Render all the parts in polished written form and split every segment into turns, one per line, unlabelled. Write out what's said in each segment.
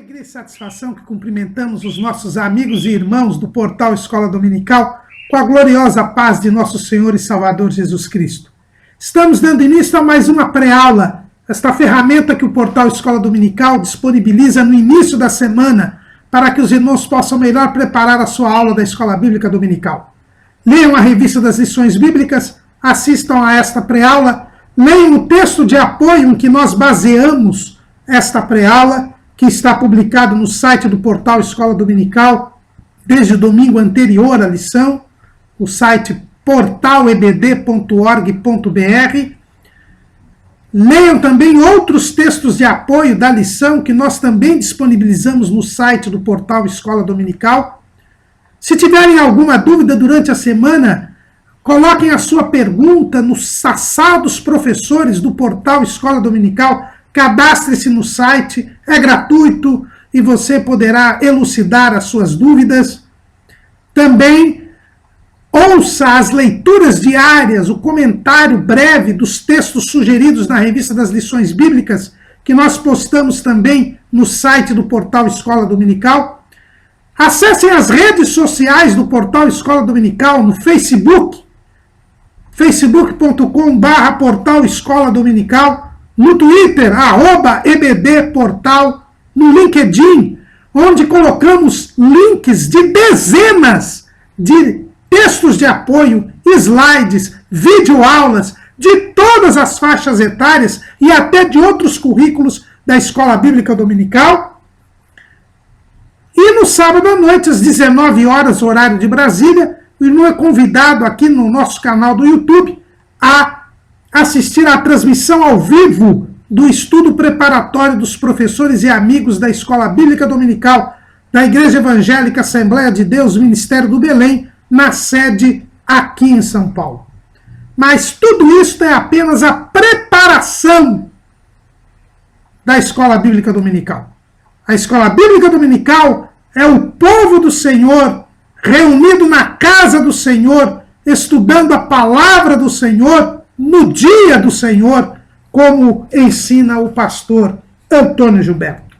alegria e satisfação que cumprimentamos os nossos amigos e irmãos do portal Escola Dominical com a gloriosa paz de nosso Senhor e Salvador Jesus Cristo. Estamos dando início a mais uma pré-aula, esta ferramenta que o portal Escola Dominical disponibiliza no início da semana para que os irmãos possam melhor preparar a sua aula da Escola Bíblica Dominical. Leiam a revista das lições bíblicas, assistam a esta pré-aula, leiam o texto de apoio em que nós baseamos esta pré-aula, que está publicado no site do portal Escola Dominical, desde o domingo anterior à lição, o site portalebd.org.br. Leiam também outros textos de apoio da lição, que nós também disponibilizamos no site do portal Escola Dominical. Se tiverem alguma dúvida durante a semana, coloquem a sua pergunta no sassal dos professores do portal Escola Dominical. Cadastre-se no site, é gratuito e você poderá elucidar as suas dúvidas. Também ouça as leituras diárias, o comentário breve dos textos sugeridos na revista das lições bíblicas, que nós postamos também no site do portal Escola Dominical. Acessem as redes sociais do portal Escola Dominical no Facebook, facebook.com/portal Escola Dominical, no Twitter, @ebdportal, no LinkedIn, onde colocamos links de dezenas de textos de apoio, slides, videoaulas, de todas as faixas etárias e até de outros currículos da Escola Bíblica Dominical. E no sábado à noite, às 19 horas, horário de Brasília, o irmão é convidado aqui no nosso canal do YouTube a assistir à transmissão ao vivo do estudo preparatório dos professores e amigos da Escola Bíblica Dominical da Igreja Evangélica Assembleia de Deus, Ministério do Belém, na sede aqui em São Paulo. Mas tudo isso é apenas a preparação da Escola Bíblica Dominical. A Escola Bíblica Dominical é o povo do Senhor reunido na casa do Senhor, estudando a palavra do Senhor no dia do Senhor, como ensina o pastor Antônio Gilberto.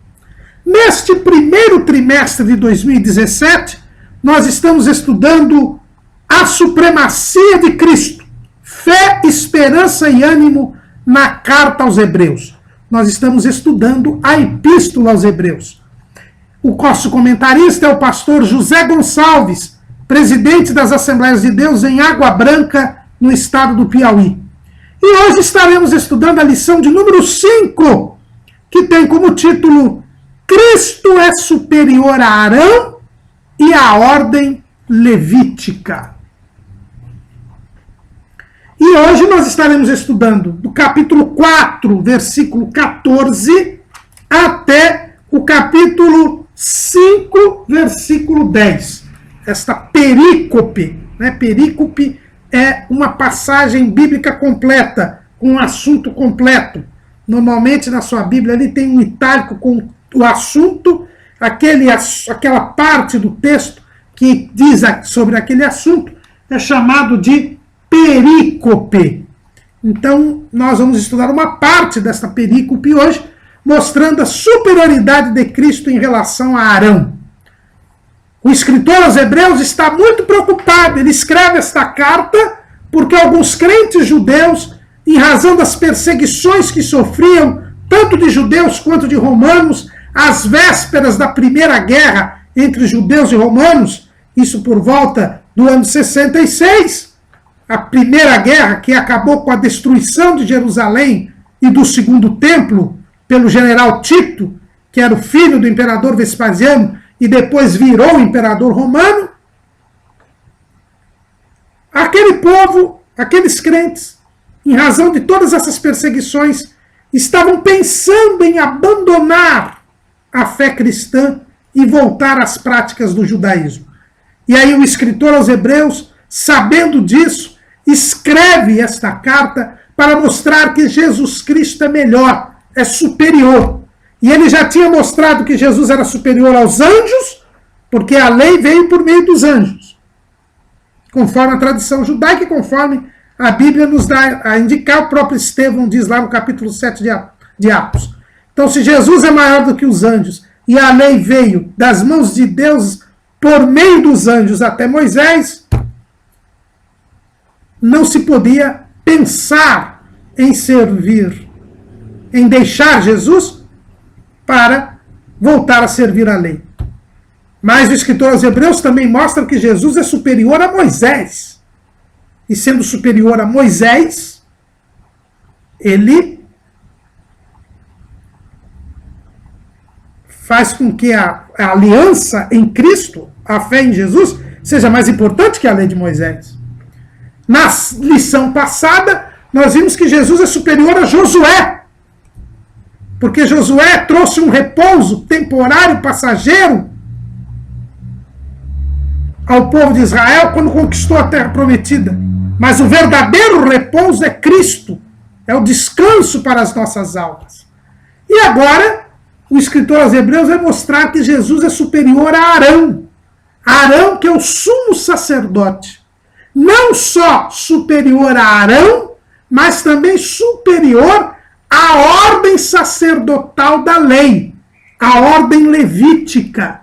Neste primeiro trimestre de 2017, nós estamos estudando a supremacia de Cristo, fé, esperança e ânimo na carta aos Hebreus. Nós estamos estudando a Epístola aos Hebreus. O nosso comentarista é o pastor José Gonçalves, presidente das Assembleias de Deus em Água Branca, no estado do Piauí. E hoje estaremos estudando a lição de número 5, que tem como título Cristo é superior a Arão e a ordem levítica. E hoje nós estaremos estudando do capítulo 4, versículo 14, até o capítulo 5, versículo 10. Esta perícope, né? Perícope é uma passagem bíblica completa, com um assunto completo. Normalmente na sua Bíblia ele tem um itálico com o assunto, aquela parte do texto que diz sobre aquele assunto é chamado de perícope. Então nós vamos estudar uma parte desta perícope hoje, mostrando a superioridade de Cristo em relação a Arão. O escritor aos Hebreus está muito preocupado. Ele escreve esta carta porque alguns crentes judeus, em razão das perseguições que sofriam, tanto de judeus quanto de romanos, às vésperas da primeira guerra entre judeus e romanos, isso por volta do ano 66, a primeira guerra que acabou com a destruição de Jerusalém e do segundo templo pelo general Tito, que era o filho do imperador Vespasiano, e depois virou imperador romano. Aquele povo, aqueles crentes, em razão de todas essas perseguições, estavam pensando em abandonar a fé cristã e voltar às práticas do judaísmo. E aí o escritor aos Hebreus, sabendo disso, escreve esta carta para mostrar que Jesus Cristo é melhor, é superior. E ele já tinha mostrado que Jesus era superior aos anjos, porque a lei veio por meio dos anjos, conforme a tradição judaica e conforme a Bíblia nos dá a indicar. O próprio Estevão diz lá no capítulo 7 de Atos. Então, se Jesus é maior do que os anjos e a lei veio das mãos de Deus por meio dos anjos até Moisés, não se podia pensar em servir, em deixar Jesus para voltar a servir a lei. Mas o escritor aos Hebreus também mostra que Jesus é superior a Moisés. E sendo superior a Moisés, ele faz com que a aliança em Cristo, a fé em Jesus, seja mais importante que a lei de Moisés. Na lição passada, nós vimos que Jesus é superior a Josué, porque Josué trouxe um repouso temporário, passageiro, ao povo de Israel quando conquistou a terra prometida. Mas o verdadeiro repouso é Cristo, é o descanso para as nossas almas. E agora, o escritor aos Hebreus vai mostrar que Jesus é superior a Arão. Arão, que é o sumo sacerdote. Não só superior a Arão, mas também superior à ordem sacerdotal da lei, a ordem levítica.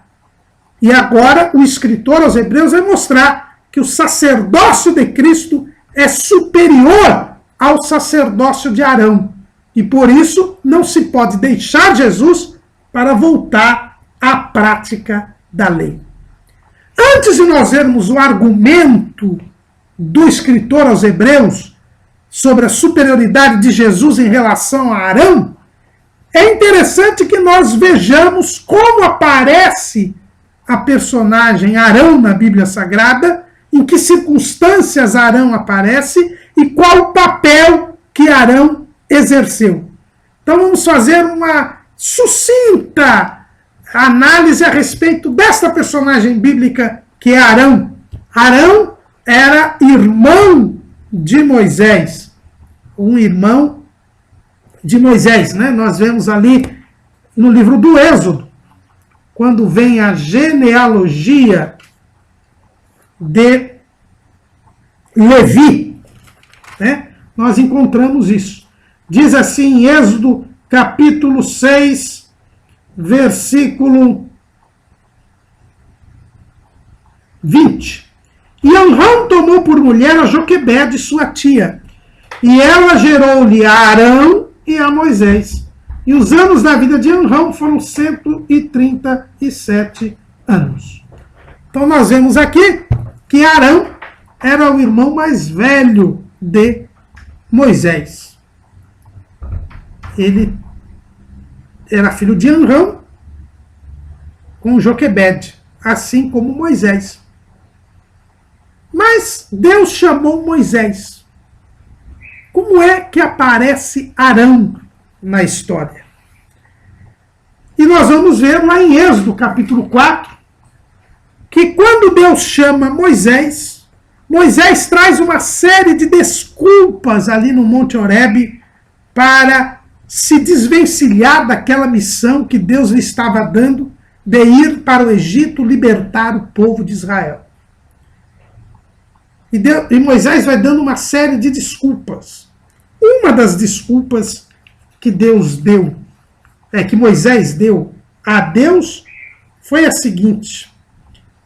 E agora o escritor aos Hebreus vai mostrar que o sacerdócio de Cristo é superior ao sacerdócio de Arão. E por isso não se pode deixar Jesus para voltar à prática da lei. Antes de nós vermos o argumento do escritor aos Hebreus sobre a superioridade de Jesus em relação a Arão, é interessante que nós vejamos como aparece a personagem Arão na Bíblia Sagrada, em que circunstâncias Arão aparece e qual o papel que Arão exerceu. Então vamos fazer uma sucinta análise a respeito desta personagem bíblica que é Arão. Arão era irmão de Moisés, um irmão de Moisés, né? Nós vemos ali no livro do Êxodo, quando vem a genealogia de Levi, né? Nós encontramos isso. Diz assim em Êxodo capítulo 6, versículo 20. E Amram tomou por mulher a Joquebede, sua tia, e ela gerou-lhe a Arão e a Moisés. E os anos da vida de Amram foram 137 anos. Então nós vemos aqui que Arão era o irmão mais velho de Moisés. Ele era filho de Amram com Joquebede, assim como Moisés. Mas Deus chamou Moisés. Como é que aparece Arão na história? E nós vamos ver lá em Êxodo capítulo 4, que quando Deus chama Moisés, Moisés traz uma série de desculpas ali no Monte Horebe para se desvencilhar daquela missão que Deus lhe estava dando de ir para o Egito libertar o povo de Israel. E Moisés vai dando uma série de desculpas. Uma das desculpas que que Moisés deu a Deus, foi a seguinte.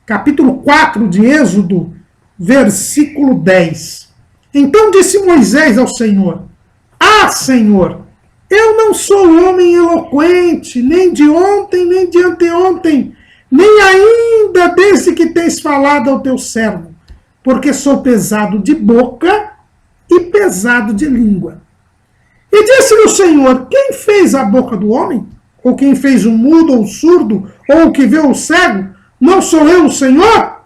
Capítulo 4 de Êxodo, versículo 10. Então disse Moisés ao Senhor: Ah, Senhor, eu não sou homem eloquente, nem de ontem, nem de anteontem, nem ainda desde que tens falado ao teu servo, porque sou pesado de boca e pesado de língua. E disse-lhe o Senhor: Quem fez a boca do homem? Ou quem fez o mudo ou o surdo, ou o que vê o cego? Não sou eu o Senhor?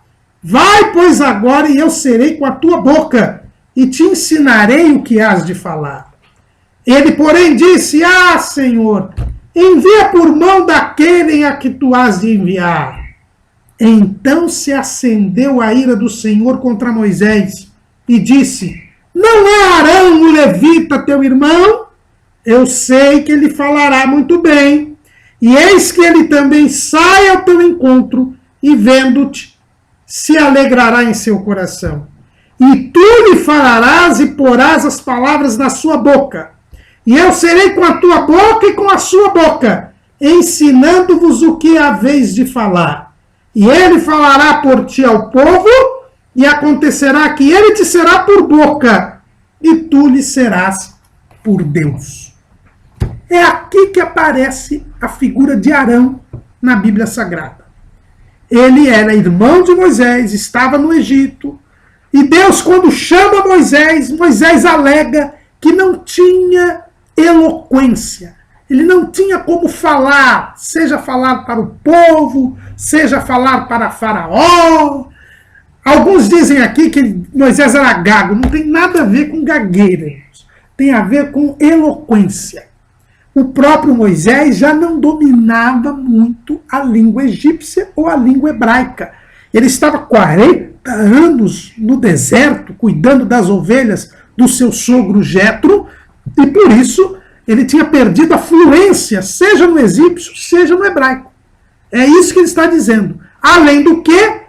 Vai, pois, agora, e eu serei com a tua boca, e te ensinarei o que has de falar. Ele, porém, disse: Ah, Senhor, envia por mão daquele a que tu has de enviar. Então se acendeu a ira do Senhor contra Moisés, e disse: Não é Arão o levita teu irmão? Eu sei que ele falará muito bem, e eis que ele também sai ao teu encontro, e vendo-te, se alegrará em seu coração. E tu lhe falarás e porás as palavras na sua boca. E eu serei com a tua boca e com a sua boca, ensinando-vos o que haveis de falar. E ele falará por ti ao povo, e acontecerá que ele te será por boca, e tu lhe serás por Deus. É aqui que aparece a figura de Arão na Bíblia Sagrada. Ele era irmão de Moisés, estava no Egito, e Deus, quando chama Moisés, Moisés alega que não tinha eloquência. Ele não tinha como falar, seja falar para o povo, seja falar para Faraó. Alguns dizem aqui que Moisés era gago. Não tem nada a ver com gagueira. Tem a ver com eloquência. O próprio Moisés já não dominava muito a língua egípcia ou a língua hebraica. Ele estava 40 anos no deserto, cuidando das ovelhas do seu sogro Jetro, e por isso ele tinha perdido a fluência, seja no egípcio, seja no hebraico. É isso que ele está dizendo. Além do que,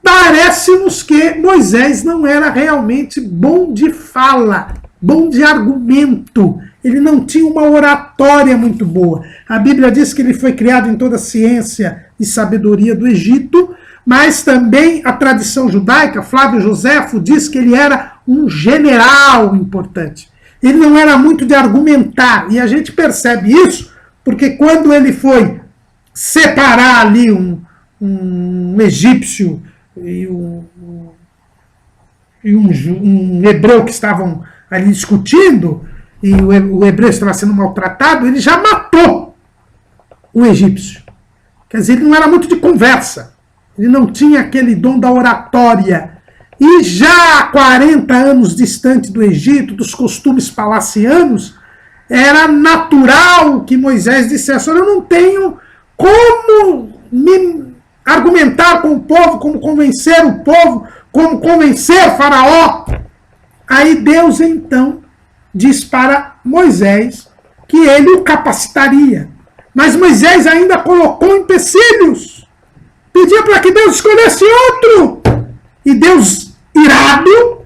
parece-nos que Moisés não era realmente bom de fala, bom de argumento. Ele não tinha uma oratória muito boa. A Bíblia diz que ele foi criado em toda a ciência e sabedoria do Egito, mas também a tradição judaica, Flávio Joséfo, diz que ele era um general importante. Ele não era muito de argumentar, e a gente percebe isso porque quando ele foi separar ali um egípcio e um hebreu que estavam ali discutindo, e o hebreu estava sendo maltratado, ele já matou o egípcio. Quer dizer, ele não era muito de conversa, ele não tinha aquele dom da oratória. E já 40 anos distante do Egito, dos costumes palacianos, era natural que Moisés dissesse: olha, eu não tenho como me argumentar com o povo, como convencer o povo, como convencer Faraó. Aí Deus então diz para Moisés que ele o capacitaria. Mas Moisés ainda colocou empecilhos. Pedia para que Deus escolhesse outro. E Deus, irado,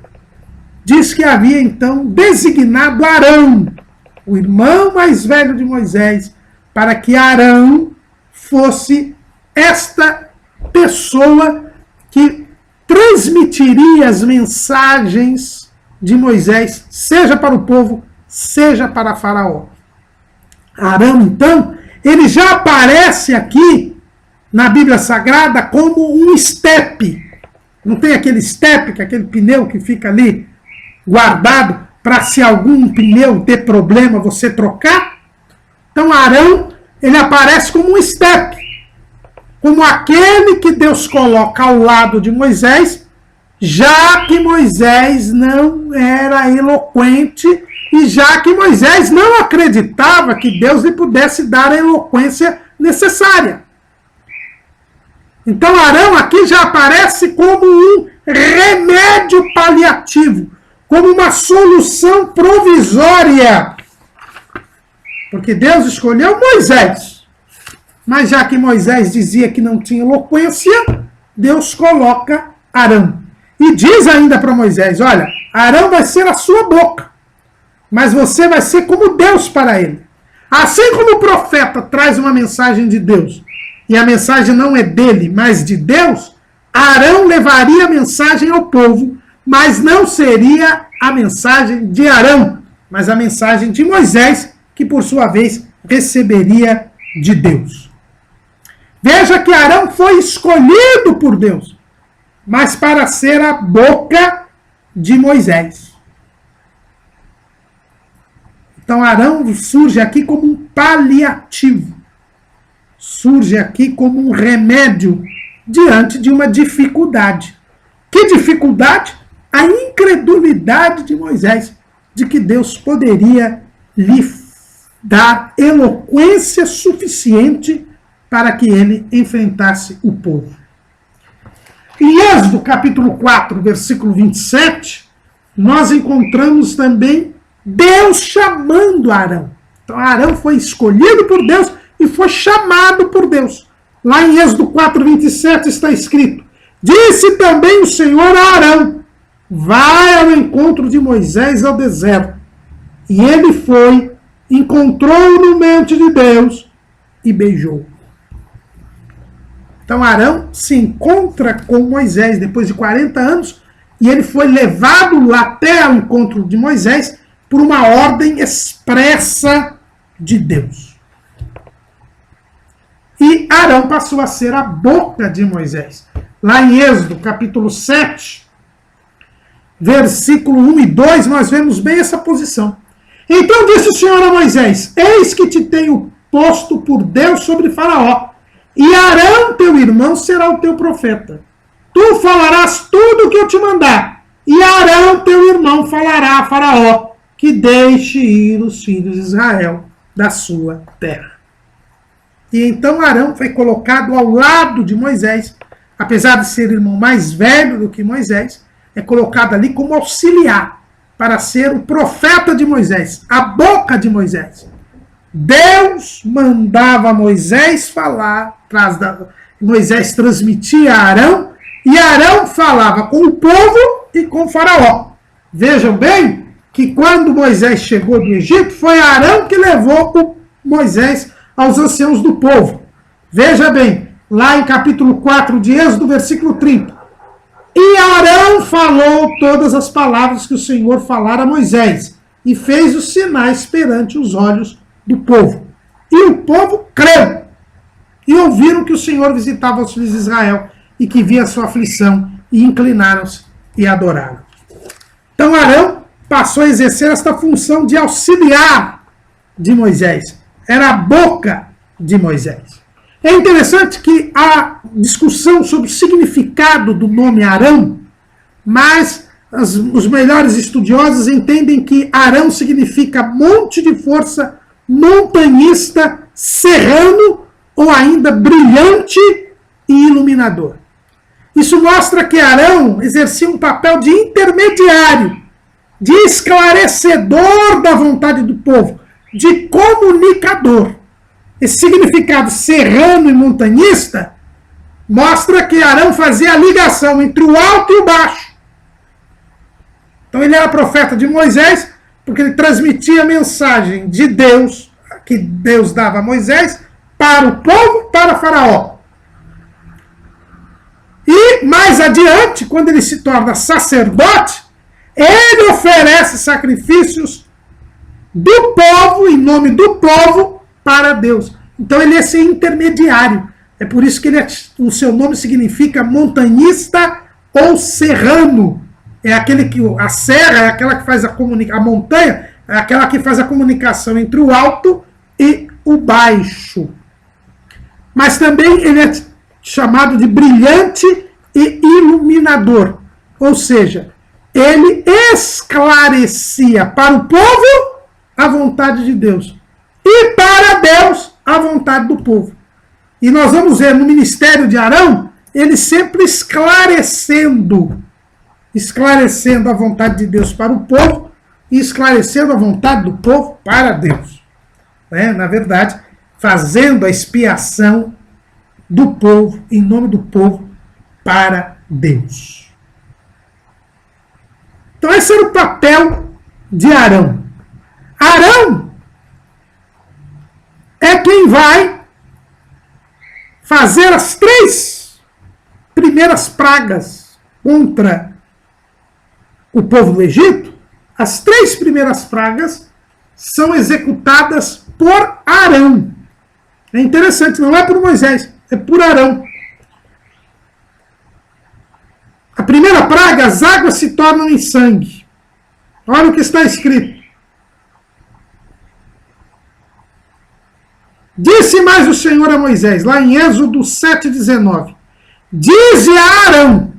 diz que havia então designado Arão, o irmão mais velho de Moisés, para que Arão fosse esta pessoa que transmitiria as mensagens de Moisés, seja para o povo, seja para Faraó. Arão, então, ele já aparece aqui na Bíblia Sagrada como um estepe. Não tem aquele estepe, que é aquele pneu que fica ali guardado para se algum pneu ter problema você trocar? Então Arão, ele aparece como um estepe, como aquele que Deus coloca ao lado de Moisés, já que Moisés não era eloquente e já que Moisés não acreditava que Deus lhe pudesse dar a eloquência necessária. Então Arão aqui já aparece como um remédio paliativo, como uma solução provisória. Porque Deus escolheu Moisés. Mas já que Moisés dizia que não tinha eloquência, Deus coloca Arão. E diz ainda para Moisés: olha, Arão vai ser a sua boca, mas você vai ser como Deus para ele. Assim como o profeta traz uma mensagem de Deus, e a mensagem não é dele, mas de Deus, Arão levaria a mensagem ao povo, mas não seria a mensagem de Arão, mas a mensagem de Moisés, que por sua vez receberia de Deus. Veja que Arão foi escolhido por Deus, mas para ser a boca de Moisés. Então Arão surge aqui como um paliativo. Surge aqui como um remédio diante de uma dificuldade. Que dificuldade? A incredulidade de Moisés, de que Deus poderia lhe dar eloquência suficiente para que ele enfrentasse o povo. Em Êxodo capítulo 4, versículo 27, nós encontramos também Deus chamando Arão. Então Arão foi escolhido por Deus e foi chamado por Deus. Lá em Êxodo 4, 27 está escrito: disse também o Senhor a Arão: vai ao encontro de Moisés ao deserto. E ele foi, encontrou no monte de Deus, e beijou. Então Arão se encontra com Moisés depois de 40 anos e ele foi levado até o encontro de Moisés por uma ordem expressa de Deus. E Arão passou a ser a boca de Moisés. Lá em Êxodo, capítulo 7, versículo 1 e 2, nós vemos bem essa posição. Então disse o Senhor a Moisés: eis que te tenho posto por Deus sobre Faraó, e Arão, teu irmão, será o teu profeta. Tu falarás tudo o que eu te mandar, e Arão, teu irmão, falará a Faraó, que deixe ir os filhos de Israel da sua terra. E então Arão foi colocado ao lado de Moisés, apesar de ser irmão mais velho do que Moisés, é colocado ali como auxiliar, para ser o profeta de Moisés, a boca de Moisés. Deus mandava Moisés falar, Moisés transmitia a Arão, e Arão falava com o povo e com o Faraó. Vejam bem que quando Moisés chegou do Egito, foi Arão que levou o Moisés aos anciãos do povo. Veja bem, lá em capítulo 4 de Êxodo, versículo 30. E Arão falou todas as palavras que o Senhor falara a Moisés, e fez os sinais perante os olhos do povo. E o povo creu, e ouviram que o Senhor visitava os filhos de Israel, e que via a sua aflição, e inclinaram-se e adoraram. Então Arão passou a exercer esta função de auxiliar de Moisés. Era a boca de Moisés. É interessante que há discussão sobre o significado do nome Arão, mas os melhores estudiosos entendem que Arão significa monte de força, montanhista, serrano ou ainda brilhante e iluminador. Isso mostra que Arão exercia um papel de intermediário, de esclarecedor da vontade do povo, de comunicador. Esse significado serrano e montanhista mostra que Arão fazia a ligação entre o alto e o baixo. Então ele era profeta de Moisés, porque ele transmitia a mensagem de Deus, que Deus dava a Moisés, para o povo, para Faraó. E mais adiante, quando ele se torna sacerdote, ele oferece sacrifícios do povo, em nome do povo, para Deus. Então ele é esse intermediário. É por isso que o seu nome significa montanhista ou serrano. É aquele que a serra é aquela que faz a montanha é aquela que faz a comunicação entre o alto e o baixo. Mas também ele é chamado de brilhante e iluminador. Ou seja, ele esclarecia para o povo a vontade de Deus. E para Deus, a vontade do povo. E nós vamos ver no ministério de Arão, ele sempre esclarecendo a vontade de Deus para o povo e esclarecendo a vontade do povo para Deus. Na verdade, fazendo a expiação do povo, em nome do povo, para Deus. Então esse era o papel de Arão. Arão é quem vai fazer as 3 primeiras pragas contra o povo do Egito. As 3 primeiras pragas são executadas por Arão. É interessante, não é por Moisés, é por Arão. A primeira praga, as águas se tornam em sangue. Olha o que está escrito. Disse mais o Senhor a Moisés, lá em Êxodo 7,19. Dize a Arão,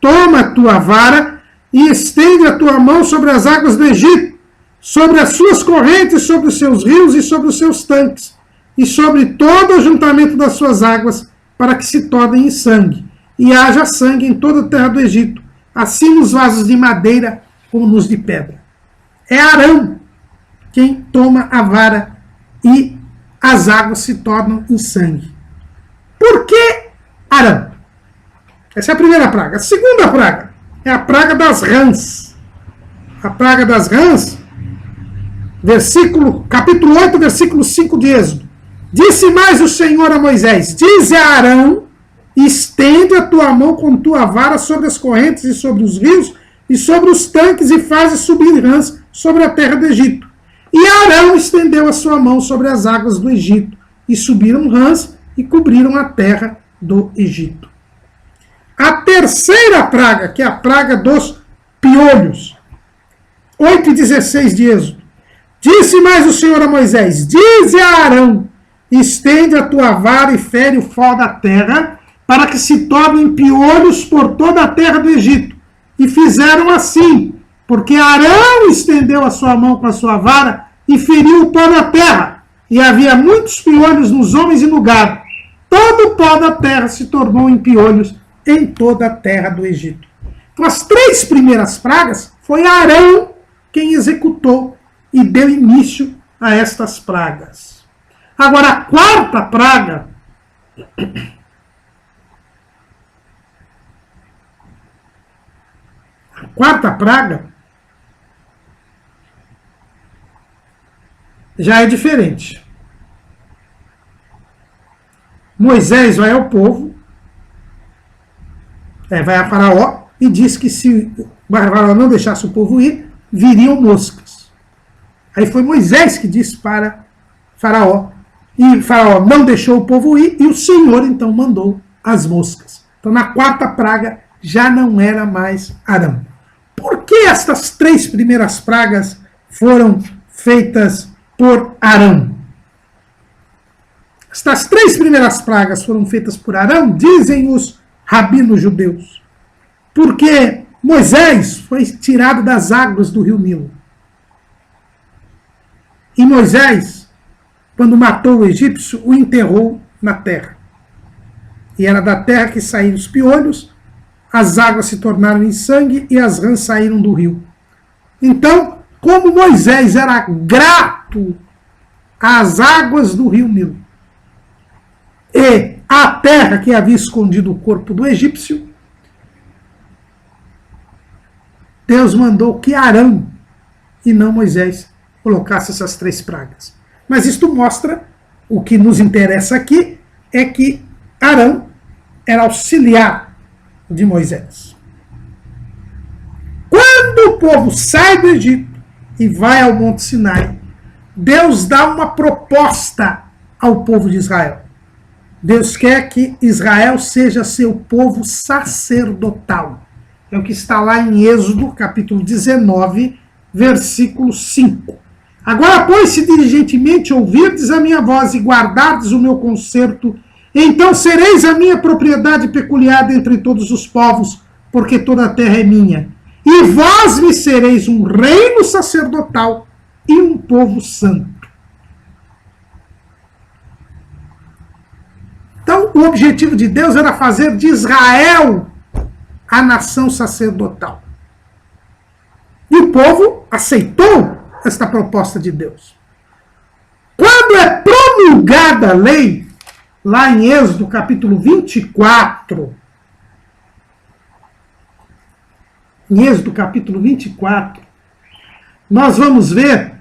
toma a tua vara e estende a tua mão sobre as águas do Egito, sobre as suas correntes, sobre os seus rios e sobre os seus tanques, e sobre todo o ajuntamento das suas águas, para que se tornem em sangue, e haja sangue em toda a terra do Egito, assim nos vasos de madeira como nos de pedra. É Arão quem toma a vara e as águas se tornam em sangue. Por que Arão? Essa é a primeira praga. A segunda praga é a praga das rãs. A praga das rãs, capítulo 8, versículo 5 de Êxodo. Disse mais o Senhor a Moisés: dize a Arão, estende a tua mão com tua vara sobre as correntes e sobre os rios e sobre os tanques e faze subir rãs sobre a terra do Egito. E Arão estendeu a sua mão sobre as águas do Egito e subiram rãs e cobriram a terra do Egito. A terceira praga, que é a praga dos piolhos. 8:16 de Êxodo. Disse mais o Senhor a Moisés: dize a Arão, estende a tua vara e fere o pó da terra, para que se tornem piolhos por toda a terra do Egito. E fizeram assim, porque Arão estendeu a sua mão com a sua vara e feriu o pó da terra. E havia muitos piolhos nos homens e no gado. Todo o pó da terra se tornou em piolhos em toda a terra do Egito. Então, as 3 primeiras pragas foi Arão quem executou e deu início a estas pragas. Agora, a quarta praga já é diferente. Moisés vai ao povo, vai a Faraó e diz que se Faraó não deixasse o povo ir, viriam moscas. Aí foi Moisés que disse para Faraó, e Faraó não deixou o povo ir, e o Senhor então mandou as moscas. Então na quarta praga já não era mais Arão. Por que estas 3 primeiras pragas foram feitas por Arão? Estas 3 primeiras pragas foram feitas por Arão, dizem os rabinos judeus, porque Moisés foi tirado das águas do rio Nilo. E Moisés, quando matou o egípcio, o enterrou na terra. E era da terra que saíram os piolhos, as águas se tornaram em sangue e as rãs saíram do rio. Então, como Moisés era grato às águas do rio Nilo e à terra que havia escondido o corpo do egípcio, Deus mandou que Arão e não Moisés colocasse essas 3 pragas. Mas isto mostra, o que nos interessa aqui, é que Arão era auxiliar de Moisés. Quando o povo sai do Egito e vai ao Monte Sinai, Deus dá uma proposta ao povo de Israel. Deus quer que Israel seja seu povo sacerdotal. É o que está lá em Êxodo, capítulo 19, versículo 5. Agora, pois, se diligentemente ouvirdes a minha voz e guardardes o meu concerto, então sereis a minha propriedade peculiar entre todos os povos, porque toda a terra é minha. E vós me sereis um reino sacerdotal e um povo santo. Então, o objetivo de Deus era fazer de Israel a nação sacerdotal. E o povo aceitou esta proposta de Deus. Quando é promulgada a lei, lá em Êxodo capítulo 24, nós vamos ver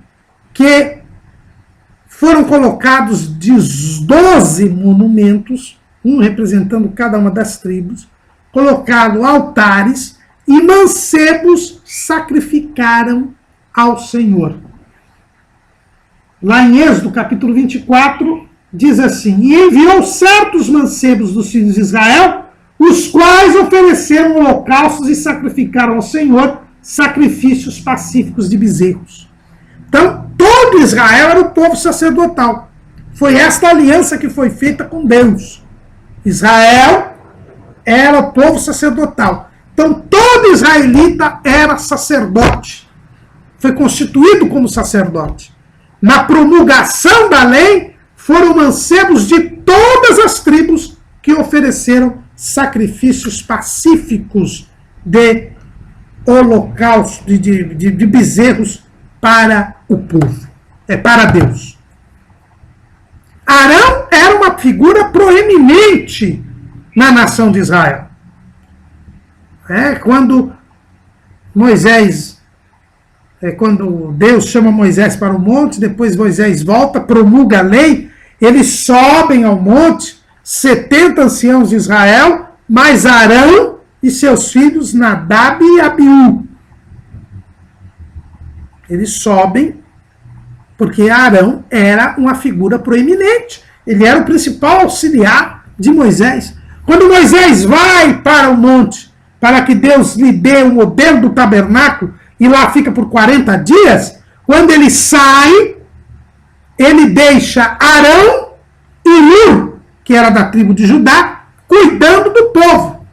que foram colocados 12 monumentos, um representando cada uma das tribos, colocaram altares e mancebos sacrificaram ao Senhor. Lá em Êxodo capítulo 24, diz assim: e enviou certos mancebos dos filhos de Israel, os quais ofereceram holocaustos e sacrificaram ao Senhor sacrifícios pacíficos de bezerros. Então, todo Israel era o povo sacerdotal. Foi esta aliança que foi feita com Deus. Israel era o povo sacerdotal. Então, todo israelita era sacerdote. Foi constituído como sacerdote. Na promulgação da lei, foram mancebos de todas as tribos que ofereceram sacrifícios pacíficos de holocausto, de bezerros para o povo, para Deus. Arão era uma figura proeminente na nação de Israel. Quando Deus chama Moisés para o monte, depois Moisés volta, promulga a lei, eles sobem ao monte, 70 anciãos de Israel, mais Arão e seus filhos Nadab e Abiú. Eles sobem porque Arão era uma figura proeminente. Ele era o principal auxiliar de Moisés. Quando Moisés vai para o monte, para que Deus lhe dê o modelo do tabernáculo, e lá fica por 40 dias, quando ele sai, ele deixa Arão e Ur, que era da tribo de Judá, cuidando do povo.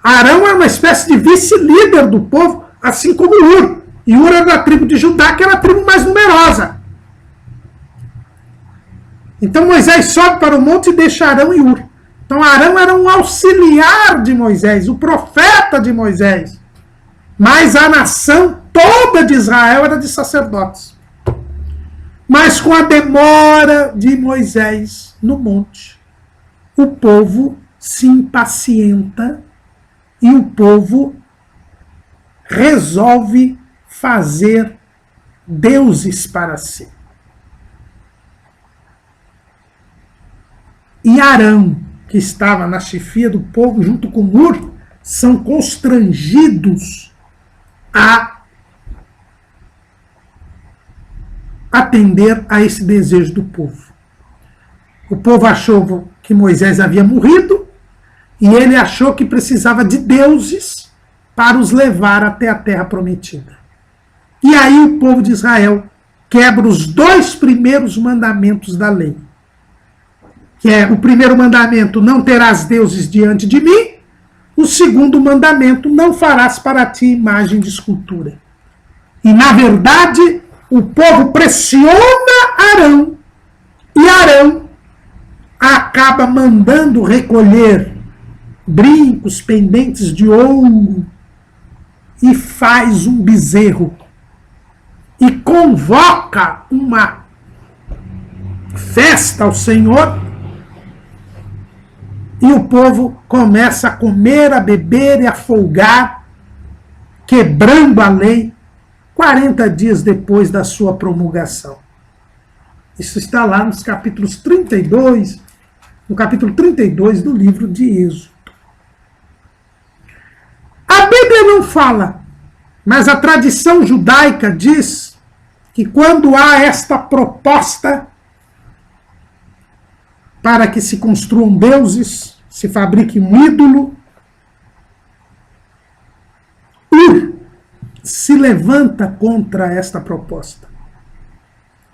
Arão era uma espécie de vice-líder do povo, assim como Ur. E Ur era da tribo de Judá, que era a tribo mais numerosa. Então Moisés sobe para o monte e deixa Arão e Ur. Então Arão era um auxiliar de Moisés, o profeta de Moisés. Mas a nação toda de Israel era de sacerdotes. Mas com a demora de Moisés no monte, o povo se impacienta e o povo resolve fazer deuses para si. E Arão, que estava na chefia do povo junto com Ur, são constrangidos a atender a esse desejo do povo. O povo achou que Moisés havia morrido e ele achou que precisava de deuses para os levar até a terra prometida. E aí o povo de Israel quebra os 2 primeiros mandamentos da lei. Que é o primeiro mandamento, não terás deuses diante de mim. O segundo mandamento, não farás para ti imagem de escultura. E na verdade, o povo pressiona Arão. E Arão acaba mandando recolher brincos, pendentes de ouro. E faz um bezerro. E convoca uma festa ao Senhor. E o povo começa a comer, a beber e a folgar, quebrando a lei, 40 dias depois da sua promulgação. Isso está lá nos capítulos 32, no capítulo 32 do livro de Êxodo. A Bíblia não fala, mas a tradição judaica diz que quando há esta proposta para que se construam deuses, se fabrique um ídolo, Ur se levanta contra esta proposta.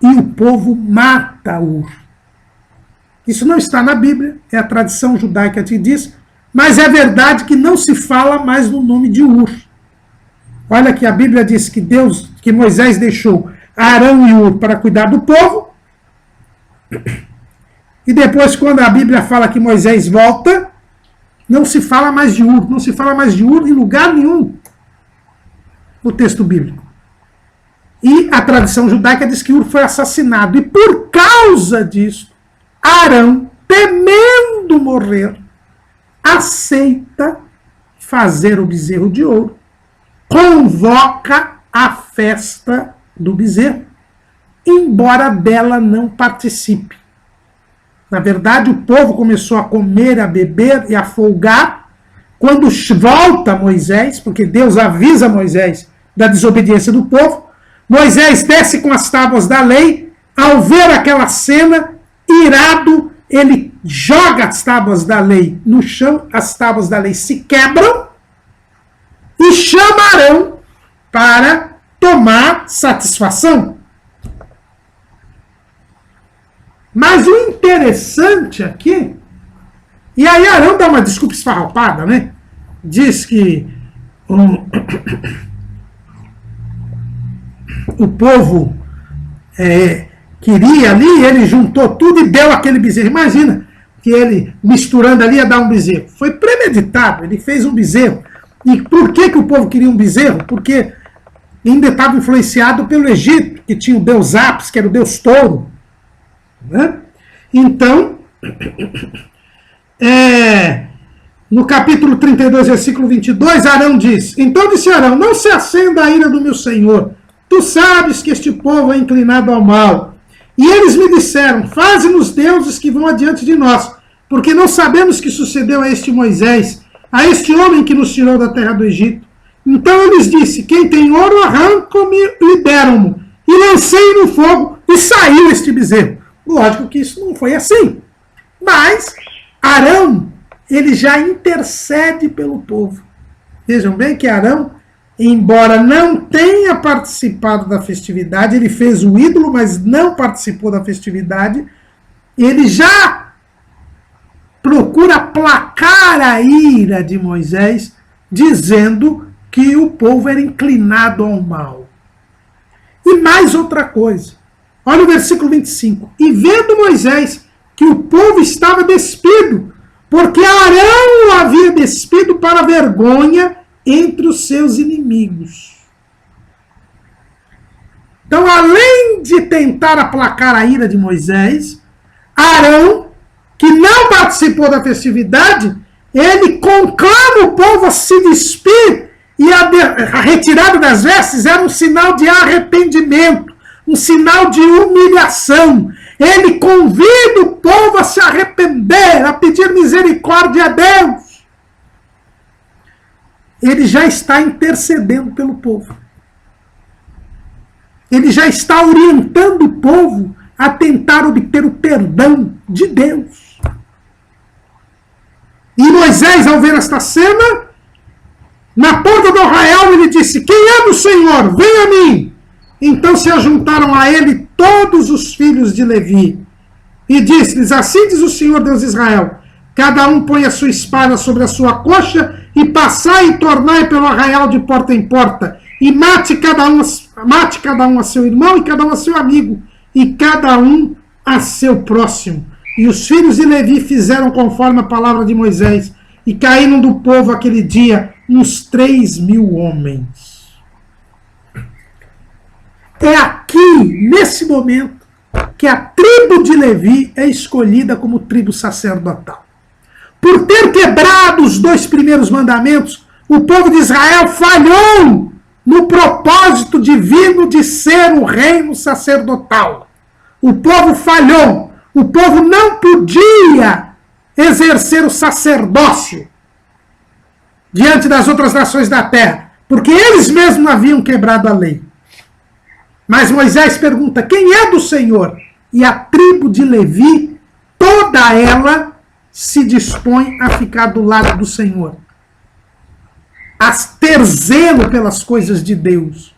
E o povo mata Ur. Isso não está na Bíblia, é a tradição judaica que diz, mas é verdade que não se fala mais no nome de Ur. Olha que a Bíblia diz que Moisés deixou Arão e Ur para cuidar do povo. E depois, quando a Bíblia fala que Moisés volta, não se fala mais de Ur. Não se fala mais de Ur em lugar nenhum no texto bíblico. E a tradição judaica diz que Ur foi assassinado. E por causa disso, Arão, temendo morrer, aceita fazer o bezerro de ouro, convoca a festa do bezerro, embora dela não participe. Na verdade, o povo começou a comer, a beber e a folgar. Quando volta Moisés, porque Deus avisa Moisés da desobediência do povo, Moisés desce com as tábuas da lei. Ao ver aquela cena, irado, ele joga as tábuas da lei no chão, as tábuas da lei se quebram e chama Arão para tomar satisfação. Mas o interessante aqui, e aí Arão dá uma desculpa esfarrapada, né? Diz que o povo queria ali, ele juntou tudo e deu aquele bezerro. Imagina que ele, misturando ali, ia dar um bezerro. Foi premeditado, ele fez um bezerro. E por que o povo queria um bezerro? Porque ainda estava influenciado pelo Egito, que tinha o deus Apis, que era o deus touro. Né? Então, no capítulo 32, versículo 22, Arão diz: Então disse Arão, não se acenda a ira do meu senhor. Tu sabes que este povo é inclinado ao mal. E eles me disseram, faze-nos deuses que vão adiante de nós, porque não sabemos o que sucedeu a este Moisés, a este homem que nos tirou da terra do Egito. Então eu lhes disse, quem tem ouro, arrancam-me e deram-mo, e lancei no fogo, e saiu este bezerro. Lógico que isso não foi assim. Mas Arão, ele já intercede pelo povo. Vejam bem que Arão, embora não tenha participado da festividade, ele fez o ídolo, mas não participou da festividade, ele já procura aplacar a ira de Moisés, dizendo que o povo era inclinado ao mal. E mais outra coisa. Olha o versículo 25. E vendo Moisés que o povo estava despido, porque Arão o havia despido para vergonha entre os seus inimigos. Então, além de tentar aplacar a ira de Moisés, Arão, que não participou da festividade, ele conclama o povo a se despir, e a retirada das vestes era um sinal de arrependimento, um sinal de humilhação. Ele convida o povo a se arrepender, a pedir misericórdia a Deus. Ele já está intercedendo pelo povo. Ele já está orientando o povo a tentar obter o perdão de Deus. E Moisés, ao ver esta cena, na porta do arraial, ele disse, quem é do Senhor? Vem a mim. Então se ajuntaram a ele todos os filhos de Levi. E disse-lhes, assim diz o Senhor Deus de Israel, cada um põe a sua espada sobre a sua coxa, e passai e tornai pelo arraial de porta em porta, e mate cada um a seu irmão, e cada um a seu amigo, e cada um a seu próximo. E os filhos de Levi fizeram conforme a palavra de Moisés, e caíram do povo aquele dia uns 3.000 homens. É aqui, nesse momento, que a tribo de Levi é escolhida como tribo sacerdotal. Por ter quebrado os 2 primeiros mandamentos, o povo de Israel falhou no propósito divino de ser o reino sacerdotal. O povo falhou. O povo não podia exercer o sacerdócio diante das outras nações da terra, porque eles mesmos haviam quebrado a lei. Mas Moisés pergunta, quem é do Senhor? E a tribo de Levi, toda ela, se dispõe a ficar do lado do Senhor, a ter zelo pelas coisas de Deus.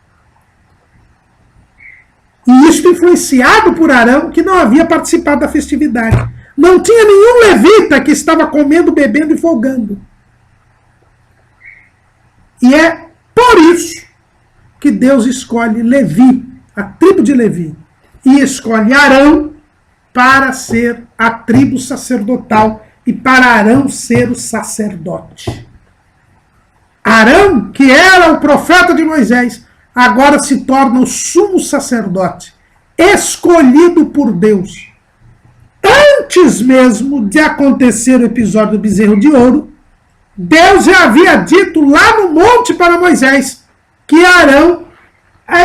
E isso influenciado por Arão, que não havia participado da festividade. Não tinha nenhum levita que estava comendo, bebendo e folgando. E é por isso que Deus escolhe Levi, a tribo de Levi, e escolhe Arão para ser a tribo sacerdotal e para Arão ser o sacerdote. Arão, que era o profeta de Moisés, agora se torna o sumo sacerdote, escolhido por Deus. Antes mesmo de acontecer o episódio do bezerro de ouro, Deus já havia dito lá no monte para Moisés que Arão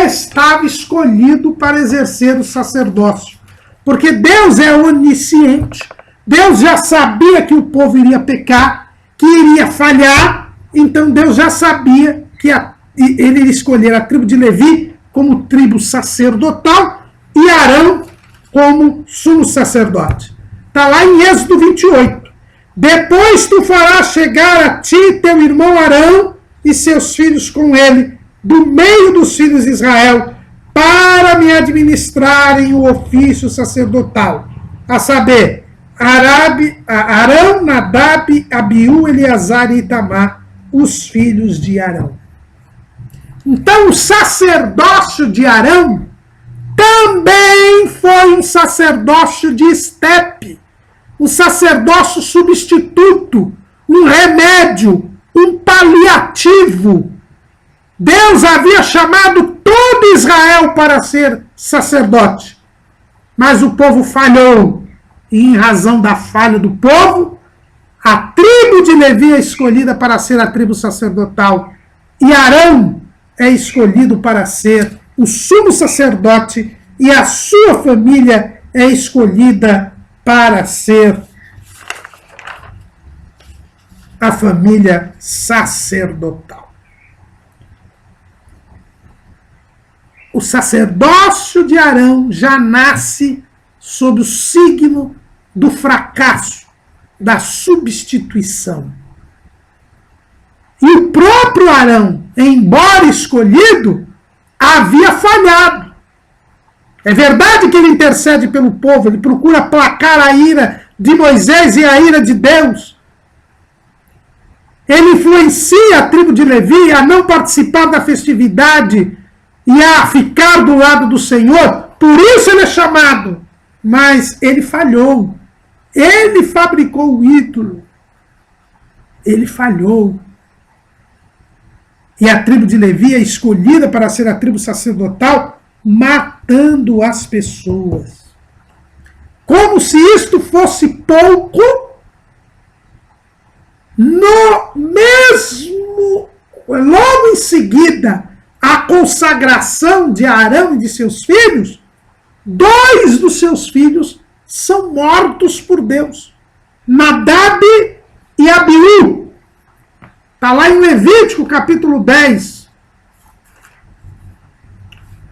estava escolhido para exercer o sacerdócio. Porque Deus é onisciente, Deus já sabia que o povo iria pecar, que iria falhar, então Deus já sabia que ele iria escolher a tribo de Levi como tribo sacerdotal e Arão como sumo sacerdote. Está lá em Êxodo 28. Depois tu farás chegar a ti teu irmão Arão e seus filhos com ele, do meio dos filhos de Israel, para me administrarem o ofício sacerdotal, a saber, Arão, Nadab, Abiú, Eleazar e Itamar, os filhos de Arão. Então o sacerdócio de Arão também foi um sacerdócio de estepe, um sacerdócio substituto, um remédio, um paliativo. Deus havia chamado todo Israel para ser sacerdote, mas o povo falhou, e em razão da falha do povo, a tribo de Levi é escolhida para ser a tribo sacerdotal, e Arão é escolhido para ser o sumo sacerdote e a sua família é escolhida para ser a família sacerdotal. O sacerdócio de Arão já nasce sob o signo do fracasso, da substituição. E o próprio Arão, embora escolhido, havia falhado. É verdade que ele intercede pelo povo, ele procura aplacar a ira de Moisés e a ira de Deus. Ele influencia a tribo de Levi a não participar da festividade e a ficar do lado do Senhor. Por isso ele é chamado. Mas ele falhou. Ele fabricou o ídolo. Ele falhou. E a tribo de Levi é escolhida para ser a tribo sacerdotal, matando as pessoas. Como se isto fosse pouco, logo em seguida, a consagração de Arão e de seus filhos, 2 dos seus filhos são mortos por Deus. Nadab e Abiú. Está lá em Levítico, capítulo 10.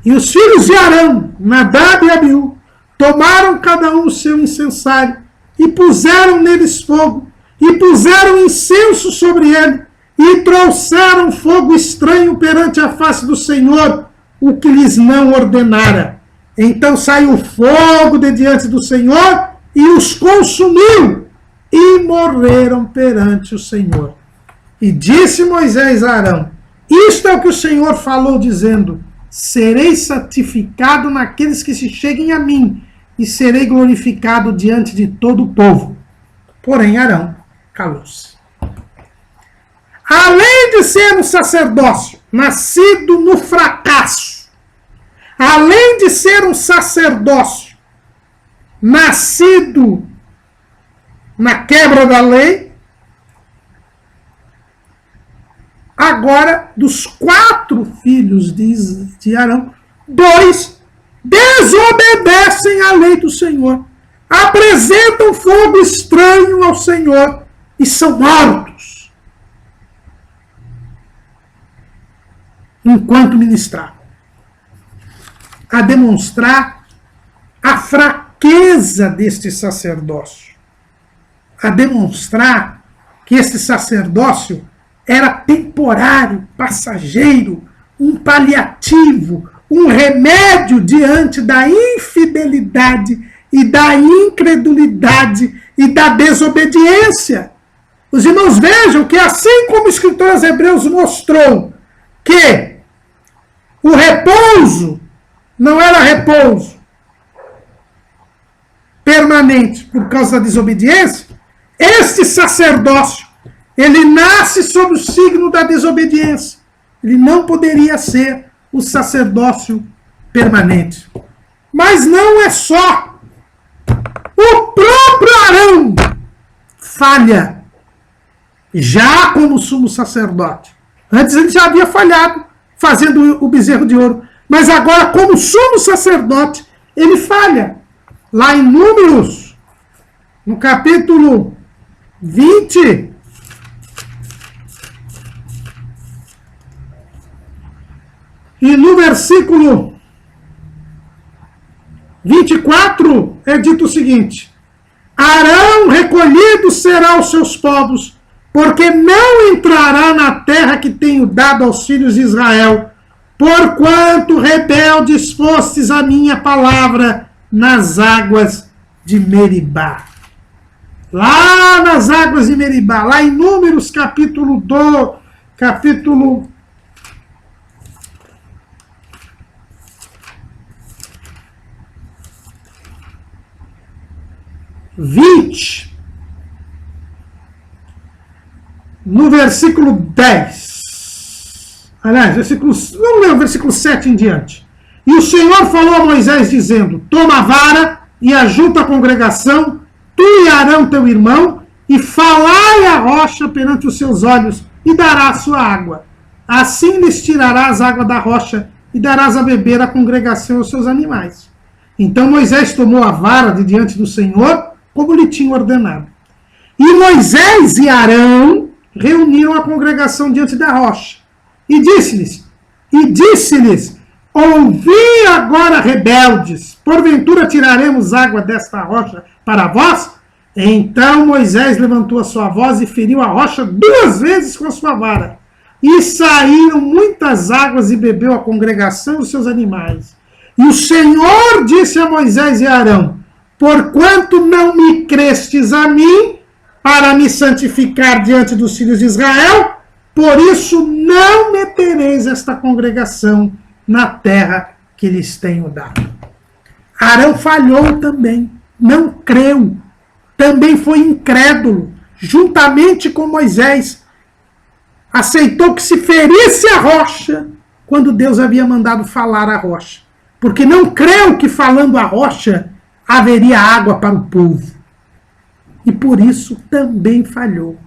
E os filhos de Arão, Nadab e Abiú, tomaram cada um o seu incensário e puseram neles fogo, e puseram incenso sobre ele, e trouxeram fogo estranho perante a face do Senhor, o que lhes não ordenara. Então saiu fogo de diante do Senhor e os consumiu, e morreram perante o Senhor. E disse Moisés a Arão: isto é o que o Senhor falou, dizendo: serei santificado naqueles que se cheguem a mim, e serei glorificado diante de todo o povo. Porém Arão calou-se. Além de ser um sacerdócio nascido no fracasso, além de ser um sacerdócio nascido na quebra da lei, agora, dos 4 filhos de Arão, 2 desobedecem à lei do Senhor, apresentam fogo estranho ao Senhor e são mortos enquanto ministravam, a demonstrar a fraqueza deste sacerdócio, a demonstrar que este sacerdócio era temporário, passageiro, um paliativo, um remédio diante da infidelidade e da incredulidade e da desobediência. Os irmãos vejam que assim como o escritor aos Hebreus mostrou que o repouso não era repouso permanente por causa da desobediência, este sacerdócio, ele nasce sob o signo da desobediência. Ele não poderia ser o sacerdócio permanente. Mas não é só. O próprio Arão falha, já como sumo sacerdote. Antes ele já havia falhado, fazendo o bezerro de ouro. Mas agora, como sumo sacerdote, ele falha. Lá em Números, no capítulo 20, e no versículo 24 é dito o seguinte: Arão recolhido será aos seus povos, porque não entrará na terra que tenho dado aos filhos de Israel, porquanto rebeldes fostes a minha palavra nas águas de Meribá. Lá nas águas de Meribá, lá em Números capítulo 20, no versículo 10. Aliás, vamos ler o versículo 7 em diante. E o Senhor falou a Moisés, dizendo: toma a vara e ajunta a congregação, tu e Arão teu irmão, e falai a rocha perante os seus olhos, e dará a sua água. Assim lhes tirarás água da rocha, e darás a beber à congregação e aos seus animais. Então Moisés tomou a vara de diante do Senhor, como lhe tinha ordenado. E Moisés e Arão reuniram a congregação diante da rocha. E disse-lhes, ouvi agora, rebeldes, porventura tiraremos água desta rocha para vós? Então Moisés levantou a sua voz e feriu a rocha 2 vezes com a sua vara. E saíram muitas águas e bebeu a congregação e os seus animais. E o Senhor disse a Moisés e a Arão, porquanto não me crestes a mim, para me santificar diante dos filhos de Israel, por isso não metereis esta congregação na terra que lhes tenho dado. Arão falhou também, não creu, também foi incrédulo, juntamente com Moisés. Aceitou que se ferisse a rocha, quando Deus havia mandado falar a rocha. Porque não creu que falando a rocha haveria água para o povo. E por isso também falhou.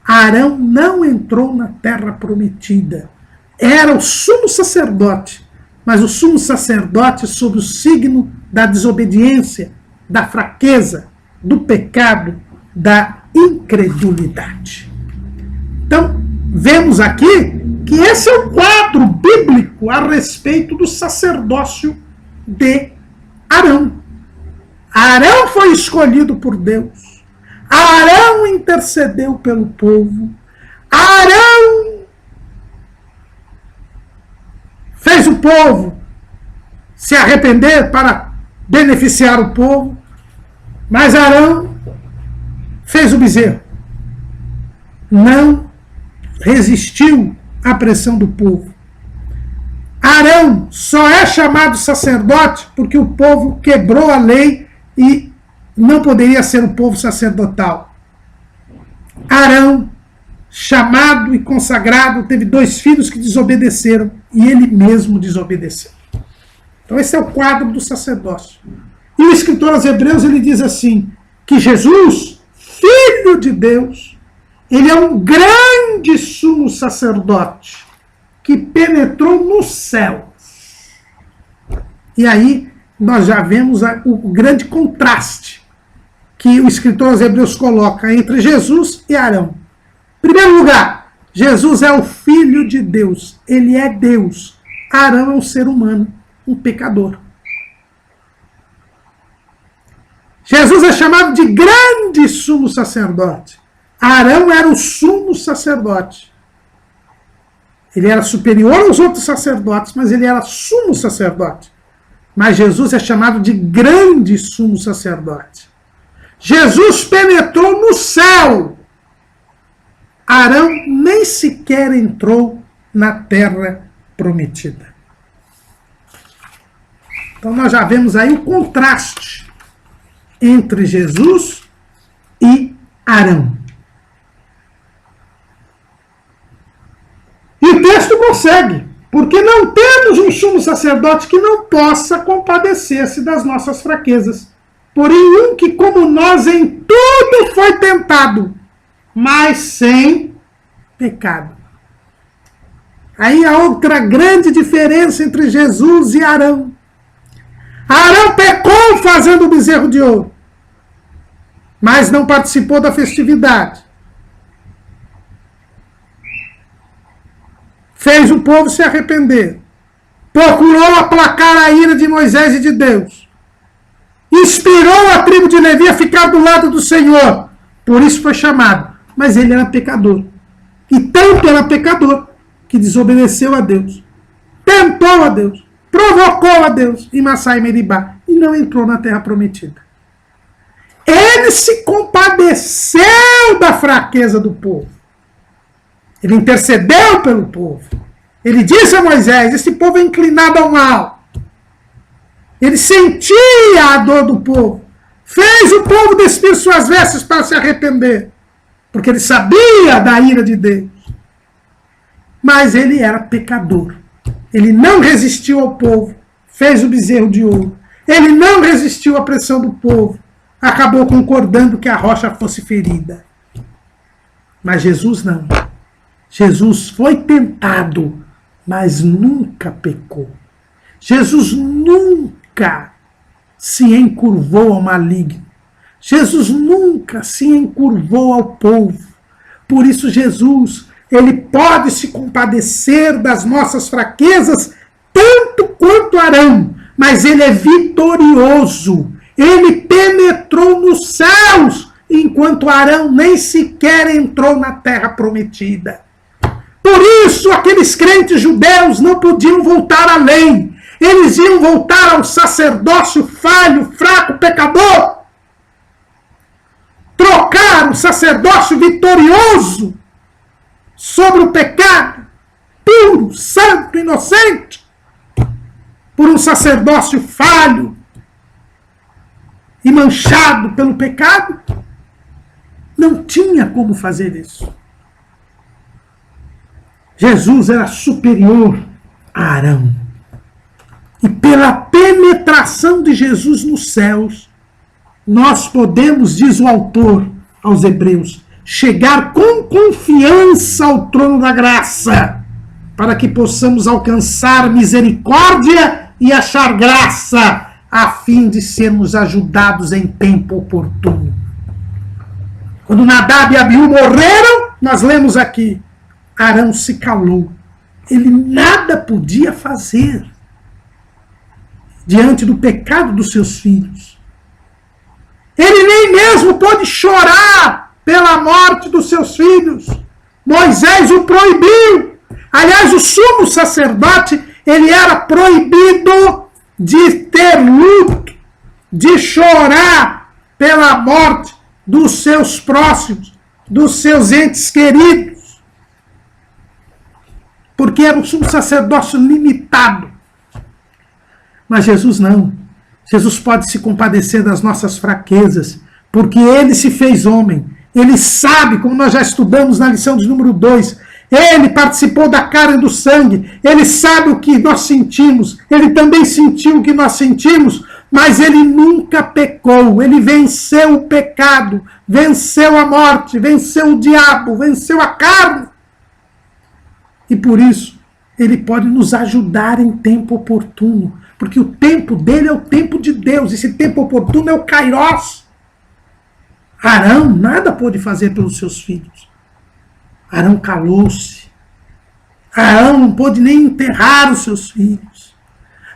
Arão não entrou na terra prometida. Era o sumo sacerdote, mas o sumo sacerdote sob o signo da desobediência, da fraqueza, do pecado, da incredulidade. Então, vemos aqui que esse é o quadro bíblico a respeito do sacerdócio de Arão. Arão foi escolhido por Deus. Arão intercedeu pelo povo. Arão fez o povo se arrepender para beneficiar o povo. Mas Arão fez o bezerro. Não resistiu à pressão do povo. Arão só é chamado sacerdote porque o povo quebrou a lei e não poderia ser o povo sacerdotal. Arão, chamado e consagrado, teve 2 filhos que desobedeceram e ele mesmo desobedeceu. Então esse é o quadro do sacerdócio. E o escritor aos Hebreus ele diz assim, que Jesus, Filho de Deus, ele é um grande sumo sacerdote que penetrou no céu. E aí nós já vemos o grande contraste que o escritor aos Hebreus coloca entre Jesus e Arão. Em primeiro lugar, Jesus é o Filho de Deus. Ele é Deus. Arão é um ser humano, um pecador. Jesus é chamado de grande sumo sacerdote. Arão era o sumo sacerdote. Ele era superior aos outros sacerdotes, mas ele era sumo sacerdote. Mas Jesus é chamado de grande sumo sacerdote. Jesus penetrou no céu. Arão nem sequer entrou na terra prometida. Então nós já vemos aí o contraste entre Jesus e Arão. E o texto prossegue, porque não temos um sumo sacerdote que não possa compadecer-se das nossas fraquezas, porém um que como nós em tudo foi tentado, mas sem pecado. Aí a outra grande diferença entre Jesus e Arão. Arão pecou fazendo o bezerro de ouro, mas não participou da festividade. Fez o povo se arrepender. Procurou aplacar a ira de Moisés e de Deus. Inspirou a tribo de Levi a ficar do lado do Senhor. Por isso foi chamado. Mas ele era pecador. E tanto era pecador que desobedeceu a Deus. Tentou a Deus. Provocou a Deus em Massá e Meribá. E não entrou na terra prometida. Ele se compadeceu da fraqueza do povo. Ele intercedeu pelo povo. Ele disse a Moisés, esse povo é inclinado ao mal. Ele sentia a dor do povo. Fez o povo despir suas vestes para se arrepender. Porque ele sabia da ira de Deus. Mas ele era pecador. Ele não resistiu ao povo. Fez o bezerro de ouro. Ele não resistiu à pressão do povo. Acabou concordando que a rocha fosse ferida. Mas Jesus não. Jesus foi tentado, mas nunca pecou. Jesus nunca se encurvou ao maligno. Jesus nunca se encurvou ao povo. Por isso Jesus, ele pode se compadecer das nossas fraquezas tanto quanto Arão, mas ele é vitorioso. Ele penetrou nos céus, enquanto Arão nem sequer entrou na terra prometida. Por isso aqueles crentes judeus não podiam voltar à lei. Eles iam voltar ao sacerdócio falho, fraco, pecador. Trocar o sacerdócio vitorioso sobre o pecado, puro, santo, inocente, por um sacerdócio falho e manchado pelo pecado. Não tinha como fazer isso. Jesus era superior a Arão. E pela penetração de Jesus nos céus, nós podemos, diz o autor aos Hebreus, chegar com confiança ao trono da graça, para que possamos alcançar misericórdia e achar graça, a fim de sermos ajudados em tempo oportuno. Quando Nadab e Abiú morreram, nós lemos aqui, Arão se calou. Ele nada podia fazer diante do pecado dos seus filhos. Ele nem mesmo pôde chorar pela morte dos seus filhos. Moisés o proibiu. Aliás, o sumo sacerdote, ele era proibido de ter luto, de chorar pela morte dos seus próximos, dos seus entes queridos. Porque era um sumo sacerdócio limitado. Mas Jesus não. Jesus pode se compadecer das nossas fraquezas, porque ele se fez homem. Ele sabe, como nós já estudamos na lição de número 2, ele participou da carne e do sangue, ele sabe o que nós sentimos, ele também sentiu o que nós sentimos, mas ele nunca pecou, ele venceu o pecado, venceu a morte, venceu o diabo, venceu a carne. E por isso, ele pode nos ajudar em tempo oportuno, porque o tempo dele é o tempo de Deus. Esse tempo oportuno é o Kairos. Arão nada pôde fazer pelos seus filhos. Arão calou-se. Arão não pôde nem enterrar os seus filhos.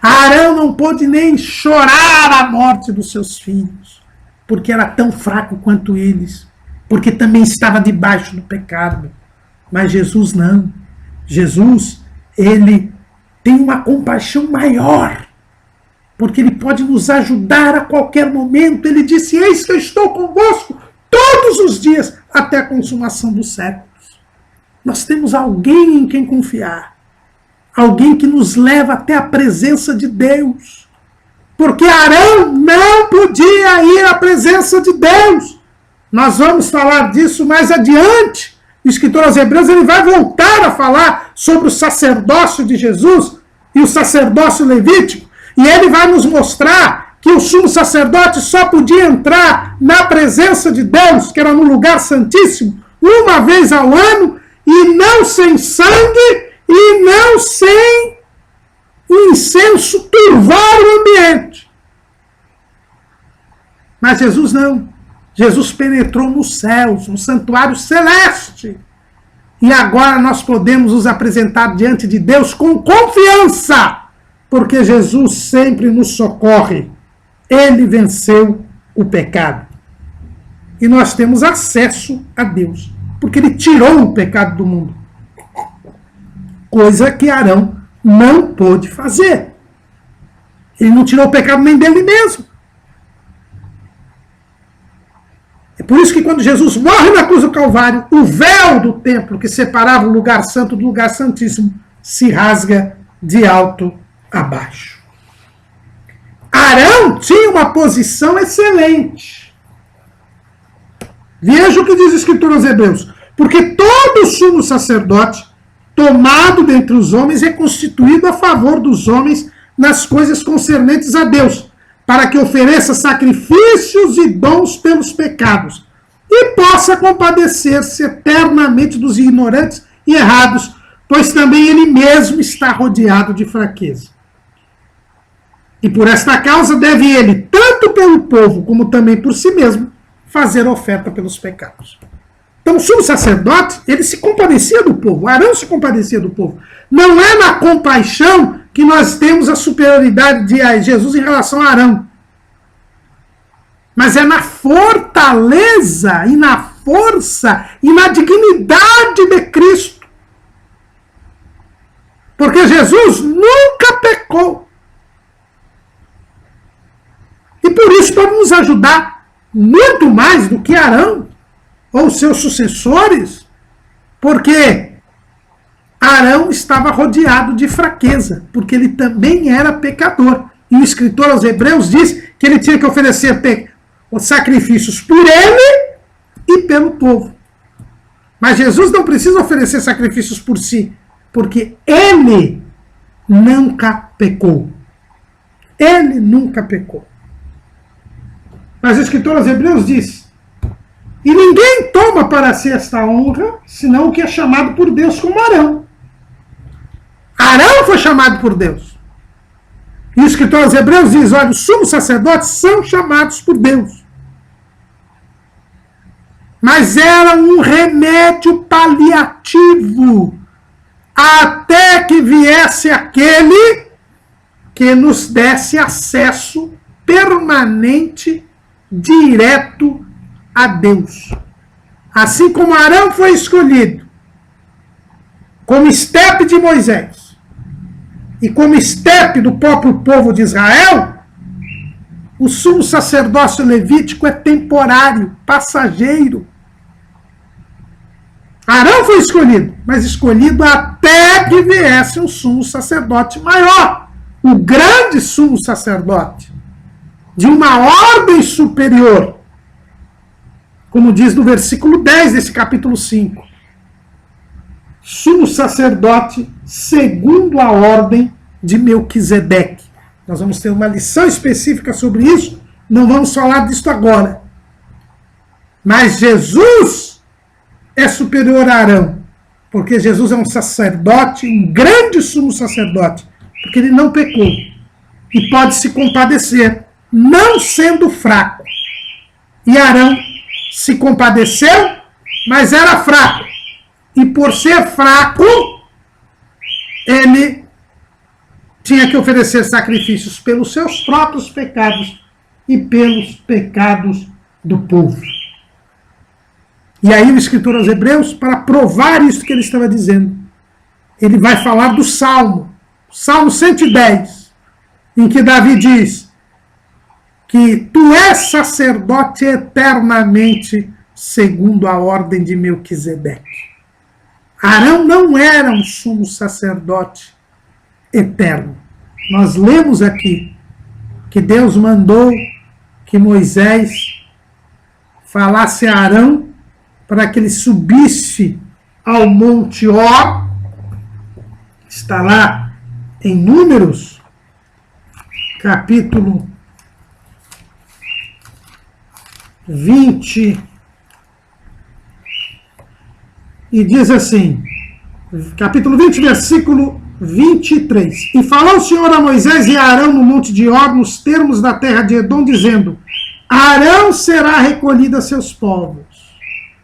Arão não pôde nem chorar a morte dos seus filhos, porque era tão fraco quanto eles, porque também estava debaixo do pecado. Mas Jesus não. Jesus, ele tem uma compaixão maior, porque ele pode nos ajudar a qualquer momento. Ele disse, eis que eu estou convosco todos os dias, até a consumação dos séculos. Nós temos alguém em quem confiar, alguém que nos leva até a presença de Deus, porque Arão não podia ir à presença de Deus. Nós vamos falar disso mais adiante. O escritor aos Hebreus, ele vai voltar a falar sobre o sacerdócio de Jesus e o sacerdócio levítico, e ele vai nos mostrar que o sumo sacerdote só podia entrar na presença de Deus, que era no lugar santíssimo, uma vez ao ano, e não sem sangue, e não sem o incenso turvar o ambiente. Mas Jesus não. Jesus penetrou nos céus, no santuário celeste. E agora nós podemos nos apresentar diante de Deus com confiança, porque Jesus sempre nos socorre. Ele venceu o pecado. E nós temos acesso a Deus, porque ele tirou o pecado do mundo. Coisa que Arão não pôde fazer. Ele não tirou o pecado nem dele mesmo. É por isso que quando Jesus morre na cruz do Calvário, o véu do templo que separava o lugar santo do lugar santíssimo se rasga de alto a baixo. Arão tinha uma posição excelente. Veja o que diz a Escritura aos Hebreus. Porque todo sumo sacerdote, tomado dentre os homens, é constituído a favor dos homens nas coisas concernentes a Deus, para que ofereça sacrifícios e dons pelos pecados, e possa compadecer-se eternamente dos ignorantes e errados, pois também ele mesmo está rodeado de fraqueza. E por esta causa deve ele, tanto pelo povo como também por si mesmo, fazer oferta pelos pecados. Então o sumo sacerdote, ele se compadecia do povo, Arão se compadecia do povo. Não é na compaixão que nós temos a superioridade de Jesus em relação a Arão. Mas é na fortaleza e na força e na dignidade de Cristo. Porque Jesus nunca pecou. E por isso pode nos ajudar muito mais do que Arão ou seus sucessores, porque Arão estava rodeado de fraqueza, porque ele também era pecador. E o escritor aos Hebreus diz que ele tinha que oferecer sacrifícios por ele e pelo povo. Mas Jesus não precisa oferecer sacrifícios por si, porque ele nunca pecou. Ele nunca pecou. Mas o escritor aos Hebreus diz: e ninguém toma para si esta honra, senão o que é chamado por Deus, como Arão. Arão foi chamado por Deus. E o escritor aos Hebreus diz: olha, os sumos sacerdotes são chamados por Deus. Mas era um remédio paliativo, até que viesse aquele que nos desse acesso permanente, direto a Deus. Assim como Arão foi escolhido como estepe de Moisés e como estepe do próprio povo de Israel, o sumo sacerdócio levítico é temporário, passageiro. Arão foi escolhido, mas escolhido até que viesse um sumo sacerdote maior, o grande sumo sacerdote, de uma ordem superior, como diz no versículo 10 desse capítulo 5. Sumo sacerdote segundo a ordem de Melquisedeque. Nós vamos ter uma lição específica sobre isso, não vamos falar disso agora. Mas Jesus é superior a Arão, porque Jesus é um sacerdote, um grande sumo sacerdote, porque ele não pecou e pode se compadecer, não sendo fraco. E Arão se compadeceu, mas era fraco. E por ser fraco, ele tinha que oferecer sacrifícios pelos seus próprios pecados e pelos pecados do povo. E aí o escritor aos Hebreus, para provar isso que ele estava dizendo, ele vai falar do Salmo, Salmo 110, em que Davi diz que tu és sacerdote eternamente segundo a ordem de Melquisedeque. Arão não era um sumo sacerdote eterno. Nós lemos aqui que Deus mandou que Moisés falasse a Arão para que ele subisse ao Monte Or, está lá em Números, capítulo 20, e diz assim, capítulo 20, versículo 23. E falou o Senhor a Moisés e a Arão no monte de Or, nos termos da terra de Edom, dizendo: Arão será recolhido a seus povos,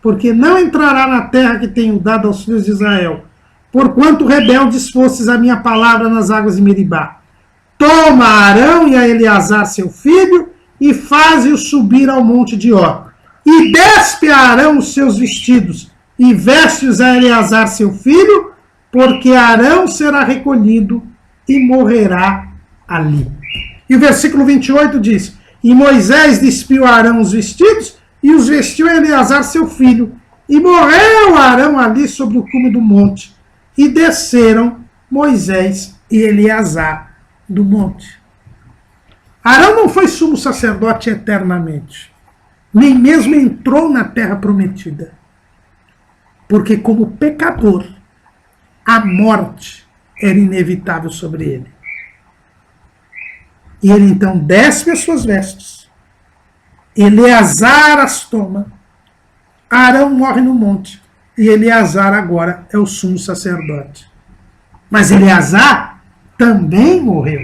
porque não entrará na terra que tenho dado aos filhos de Israel, porquanto rebeldes fostes a minha palavra nas águas de Meribá. Toma Arão e a Eleazar seu filho, e faze-os subir ao monte de Or. E despe a Arão os seus vestidos, e veste-os a Eleazar seu filho, porque Arão será recolhido e morrerá ali. E o versículo 28 diz: E Moisés despiu a Arão os vestidos, e os vestiu a Eleazar seu filho. E morreu Arão ali sobre o cume do monte. E desceram Moisés e Eleazar do monte. Arão não foi sumo sacerdote eternamente, nem mesmo entrou na terra prometida, porque como pecador, a morte era inevitável sobre ele. E ele então despe as suas vestes, Eleazar as toma, Arão morre no monte, e Eleazar agora é o sumo sacerdote. Mas Eleazar também morreu.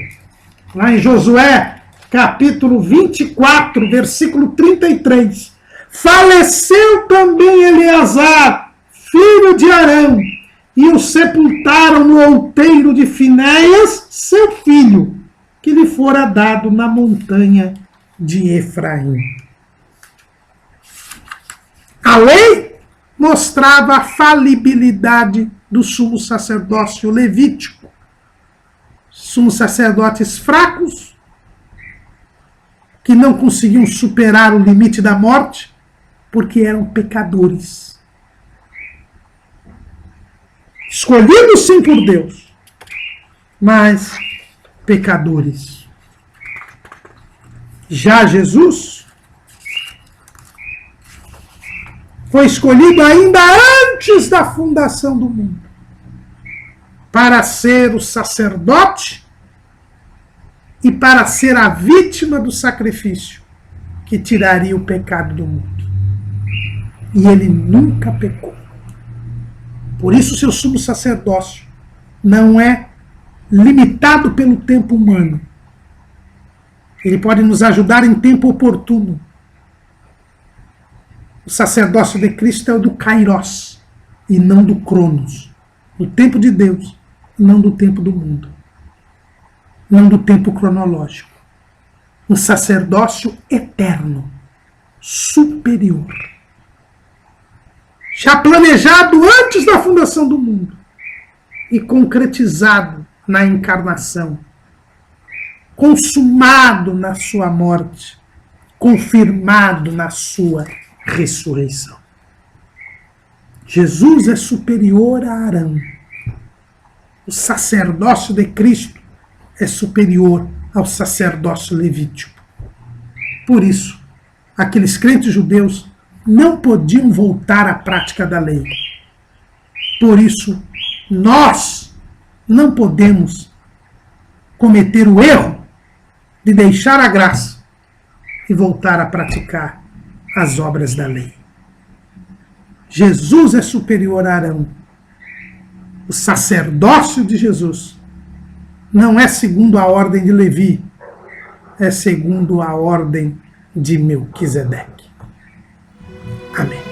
lá em Josué, capítulo 24, versículo 33. Faleceu também Eleazar, filho de Arão, e o sepultaram no outeiro de Finéias, seu filho, que lhe fora dado na montanha de Efraim. A lei mostrava a falibilidade do sumo sacerdócio levítico. Sumos sacerdotes fracos, que não conseguiam superar o limite da morte, porque eram pecadores. Escolhidos sim por Deus, mas pecadores. Já Jesus foi escolhido ainda antes da fundação do mundo para ser o sacerdote e para ser a vítima do sacrifício que tiraria o pecado do mundo. E ele nunca pecou. Por isso seu sumo sacerdócio não é limitado pelo tempo humano. Ele pode nos ajudar em tempo oportuno. O sacerdócio de Cristo é o do Kairos e não do Cronos. Do tempo de Deus e não do tempo do mundo. Não do tempo cronológico. Um sacerdócio eterno, superior. Já planejado antes da fundação do mundo e concretizado na encarnação, consumado na sua morte, confirmado na sua ressurreição. Jesus é superior a Arão. O sacerdócio de Cristo é superior ao sacerdócio levítico. Por isso, aqueles crentes judeus não podiam voltar à prática da lei. Por isso, nós não podemos cometer o erro de deixar a graça e voltar a praticar as obras da lei. Jesus é superior a Arão. O sacerdócio de Jesus não é segundo a ordem de Levi, é segundo a ordem de Melquisedeque. Amém.